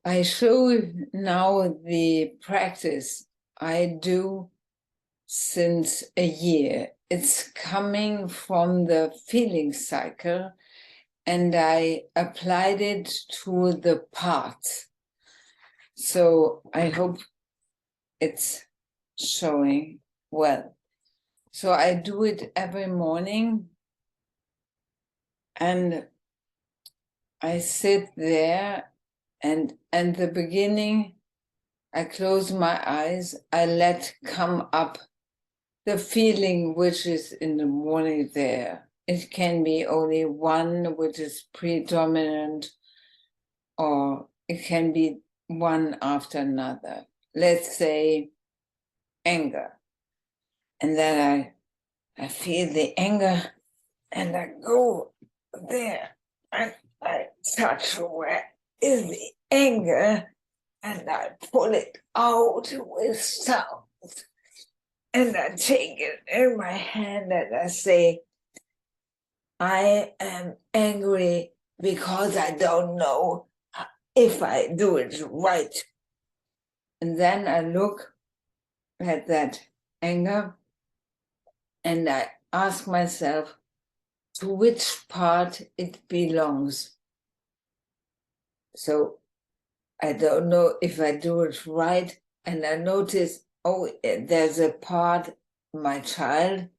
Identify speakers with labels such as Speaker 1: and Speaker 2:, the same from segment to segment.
Speaker 1: I show now the practice I do since a year. It's coming from the feeling cycle, and I applied it to the parts. So I hope it's showing well. So I do it every morning, and I sit there, and at the beginning, I close my eyes, I let come up the feeling which is in the morning there. It can be only one which is predominant, or it can be one after another. Let's say anger. And then I feel the anger and I go there and I touch where is the anger and I pull it out with sound. And I take it in my hand and I say, I am angry because I don't know if I do it right. And then I look at that anger and I ask myself to which part it belongs. So I don't know if I do it right. And I notice, oh, there's a part, my child.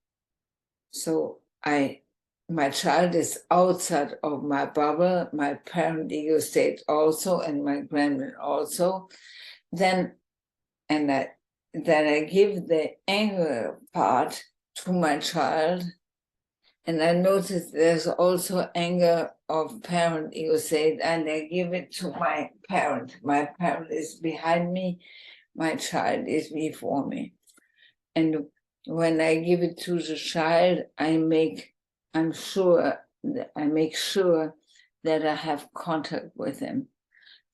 Speaker 1: So my child is outside of my bubble, my parent ego state also, and my gremlin also. Then I give the anger part to my child, and I notice there's also anger of parent ego state, and I give it to my parent. My parent is behind me, my child is before me. And when I give it to the child, I make sure that I have contact with him.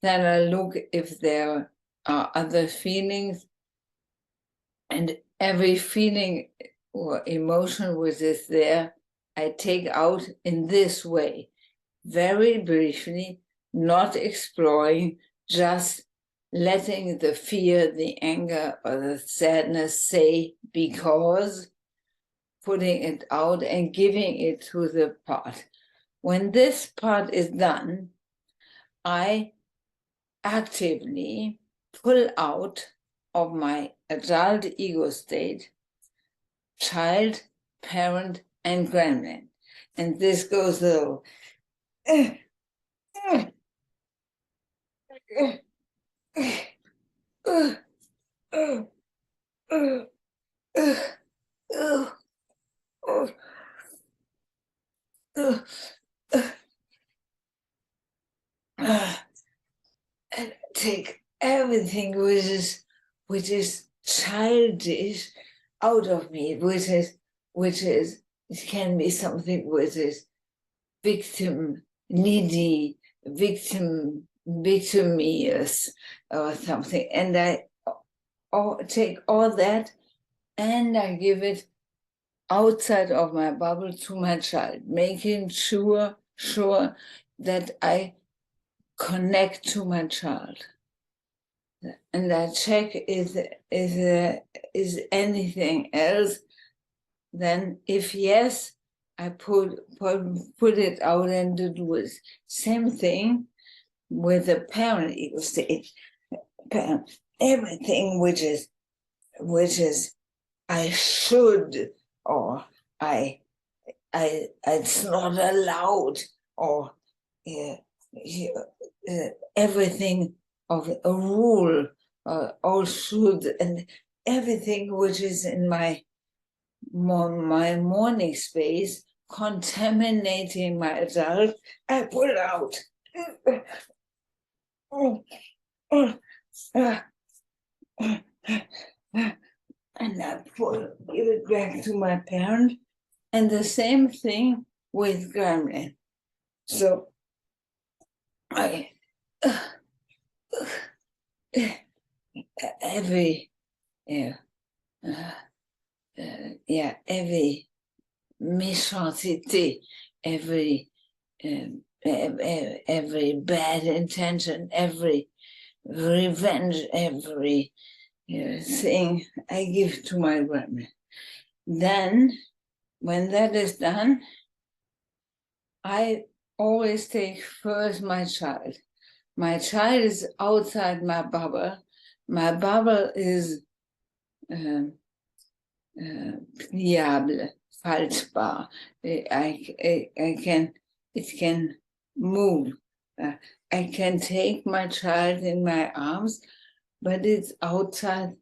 Speaker 1: Then I look if there are other feelings, and every feeling or emotion which is there, I take out in this way, very briefly, not exploring, just letting the fear, the anger, or the sadness say because, putting it out and giving it to the part. When this part is done, I actively pull out of my adult ego state child, parent, and gremlin. And this goes though. And take everything which is childish out of me, which is it can be something which is victim needy, victimious or something, and I take all that and I give it outside of my bubble to my child, making sure that I connect to my child. And I check is anything else. Then if yes, I put it out and do it. Same thing with the parent ego state. Everything which is I should, or it's not allowed, or everything of a rule, all should, and everything which is in my morning space, contaminating my adult, I put it out. And I give it back to my parent, and the same thing with Gremlin. So every méchanceté, every bad intention, every revenge every thing I give to my grandma. Then, when that is done, I always take first my child. My child is outside my bubble. My bubble is pliable, faltbar. It can move. I can take my child in my arms, but it's outside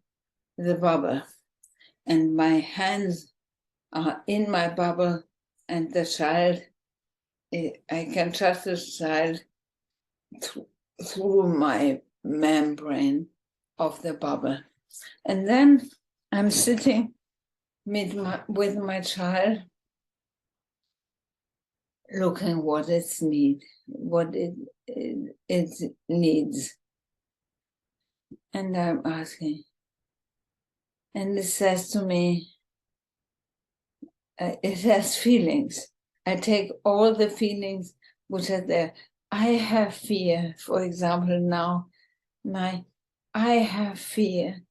Speaker 1: the bubble. And my hands are in my bubble, and the child, I can touch the child through my membrane of the bubble. And then I'm sitting with my child, looking what it needs. And I'm asking. And it says to me, it has feelings. I take all the feelings which are there. I have fear, for example, now, I have fear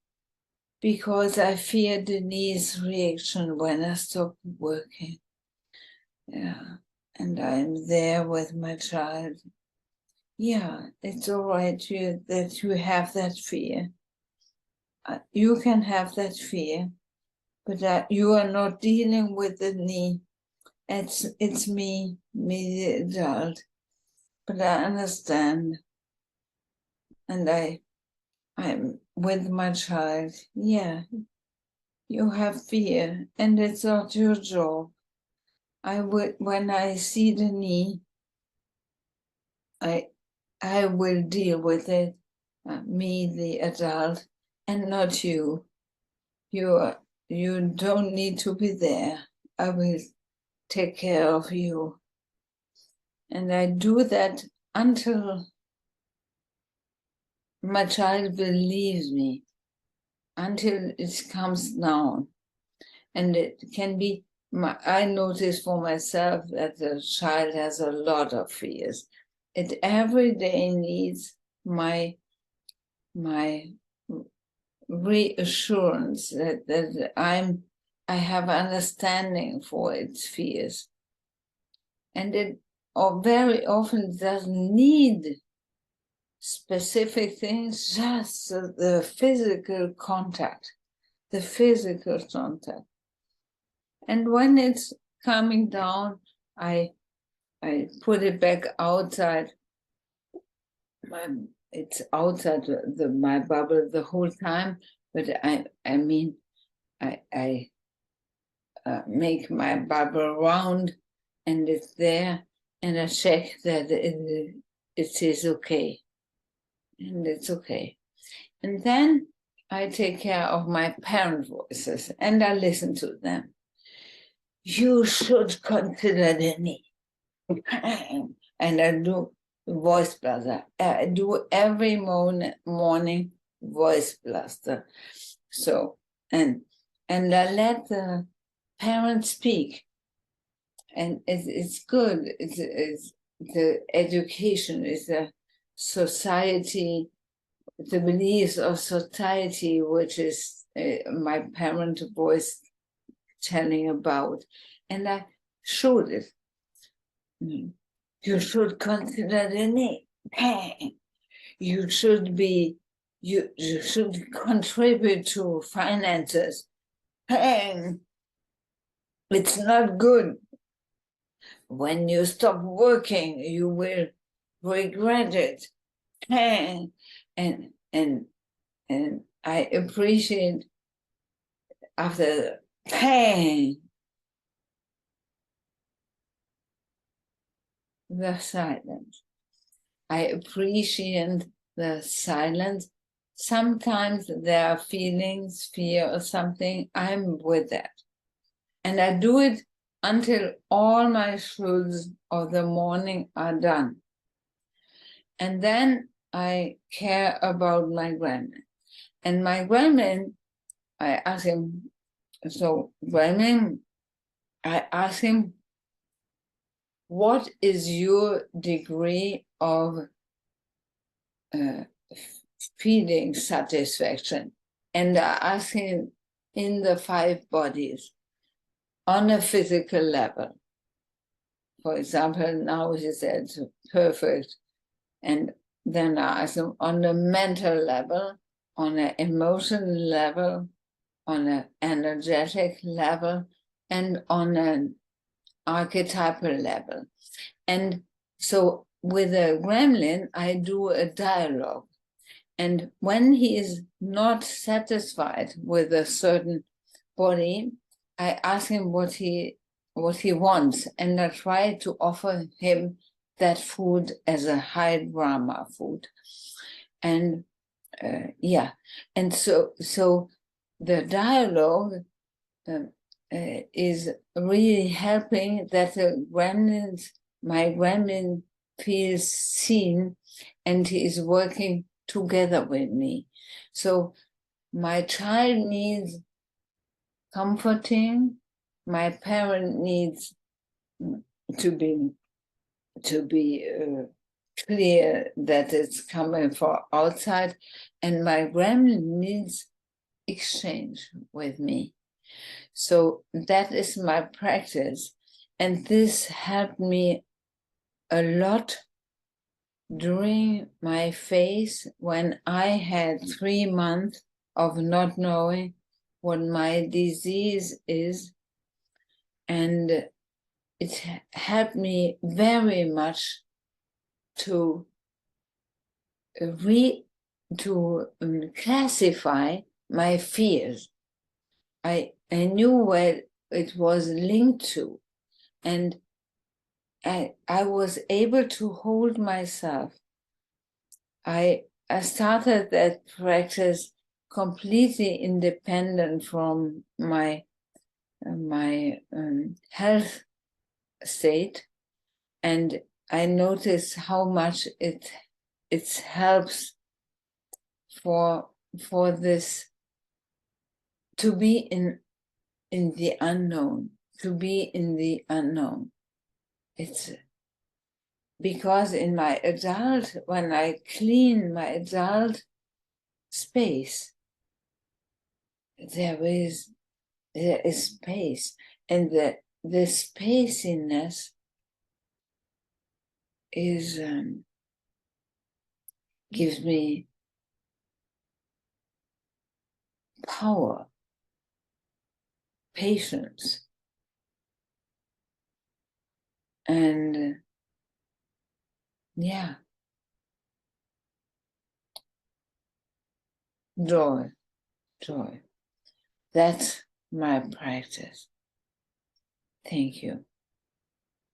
Speaker 1: because I fear Denise's reaction when I stop working. Yeah, and I'm there with my child. Yeah, it's all right that you have that fear. You can have that fear, but you are not dealing with the knee. It's me, the adult. But I understand, and I'm with my child. Yeah, you have fear, and it's not your job. When I see the knee, I will deal with it. Me, the adult, and not you. You don't need to be there. I will take care of you. And I do that until my child believes me, until it comes down. And it can be, I notice for myself that the child has a lot of fears. It every day needs my reassurance that I have understanding for its fears. And it very often doesn't need specific things, just the physical contact, And when it's coming down, I put it back outside. It's outside my bubble the whole time, but I make my bubble round, and it's there, and I check that it is okay, and it's okay. And then I take care of my parent voices, and I listen to them. You should consider the knee. And I do voice blaster. I do every morning voice blaster. So, and I let the parents speak. And it's good. It's the education is a society, the beliefs of society, which is my parent voice telling about. And I showed it. You should consider the need. You should contribute to finances. It's not good. When you stop working, you will regret it. And I appreciate after pain the silence. I appreciate the silence. Sometimes there are feelings, fear or something. I'm with that. And I do it until all my shoulds of the morning are done. And then I care about my Gremlin. And my Gremlin, I ask him, so Gremlin, I ask him, what is your degree of feeling satisfaction. And I ask him in the 5 bodies on a physical level. For example, now he said perfect. And then I ask him on a mental level, on an emotional level, on an energetic level, and on an archetypal level. And so with a gremlin, I do a dialogue. And when he is not satisfied with a certain body, I ask him what he wants, and I try to offer him that food as a high drama food. And yeah, and so the dialogue is really helping that the my gremlin feels seen, and he is working together with me. So my child needs comforting, my parent needs to be clear that it's coming from outside, and my gremlin needs exchange with me. So that is my practice, and this helped me a lot during my phase when I had 3 months of not knowing what my disease is, and it helped me very much to classify my fears. I knew where it was linked to, and I was able to hold myself. I started that practice completely independent from my health state, and I noticed how much it helps for this to be in the unknown, to be in the unknown. It's because in my adult, when I clean my adult space, there is space, and the spaciness is gives me power, patience, and yeah, joy. That's my practice. Thank you.